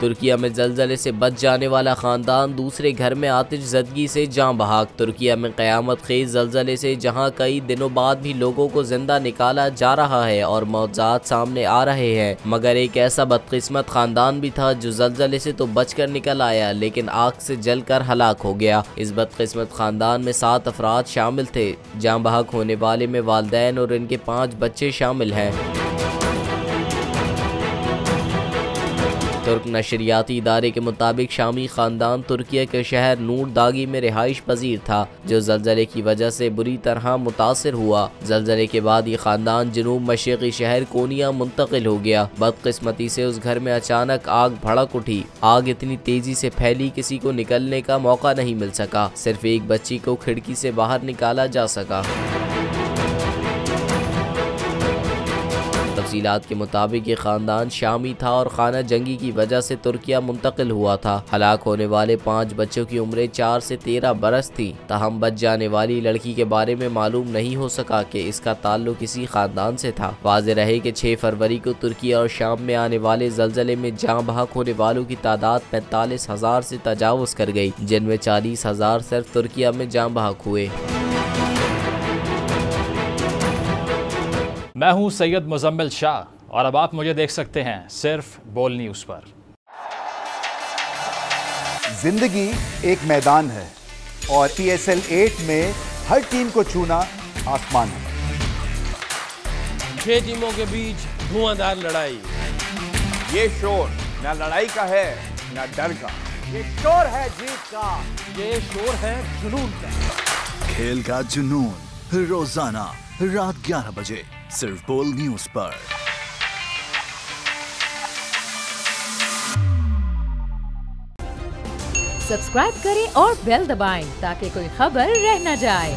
तुर्किया में जलजले से बच जाने वाला खानदान दूसरे घर में आतिश ज़दगी से जान बहाक। तुर्किया में क़यामत खेज जलजले से जहां कई दिनों बाद भी लोगों को जिंदा निकाला जा रहा है और मौज़ात सामने आ रहे हैं, मगर एक ऐसा बदकिस्मत खानदान भी था जो जलजले से तो बचकर निकल आया लेकिन आग से जलकर हलाक हो गया। इस बदकिस्मत खानदान में 7 अफराद शामिल थे। जान बहक होने वाले में वालिदैन और इनके 5 बच्चे शामिल हैं। तुर्क नशरियाती इदारे के मुताबिक शामी खानदान तुर्किया के शहर नूर दागी में रिहाइश पजीर था जो जलजले की वजह से बुरी तरह मुतासर हुआ। जलजले के बाद ये खानदान जनूब मशरक़ी शहर कोनिया मुंतकिल हो गया। बदकिस्मती से उस घर में अचानक आग भड़क उठी। आग इतनी तेजी से फैली किसी को निकलने का मौका नहीं मिल सका। सिर्फ एक बच्ची को खिड़की से बाहर निकाला जा सका। तफसीलात के मुताबिक ये खानदान शामी था और खाना जंगी की वजह से तुर्किया मुंतकिल हुआ था। हलाक होने वाले 5 बच्चों की उम्रें 4 से 13 बरस थी। ताहम बच जाने वाली लड़की के बारे में मालूम नहीं हो सका कि इसका ताल्लुक किसी खानदान से था। वाज़ेह रहे कि 6 फरवरी को तुर्किया और शाम में आने वाले जलजले में जान बहक होने वालों की तादाद 45,000 से तजावुज़ कर गई, जिनमें 40,000 सिर्फ तुर्किया में जान बहक हुए। मैं हूं सैयद मुजम्मिल शाह और अब आप मुझे देख सकते हैं सिर्फ बोल न्यूज़ पर। जिंदगी एक मैदान है और PSL 8 में हर टीम को छूना आसमान है। 6 टीमों के बीच धुआंधार लड़ाई। ये शोर न लड़ाई का है न डर का, ये शोर है जीत का, ये शोर है जुनून का। खेल का जुनून रोजाना रात 11 बजे सिर्फ बोल न्यूज़ पर। सब्सक्राइब करें और बेल दबाएं ताकि कोई खबर रह न जाए।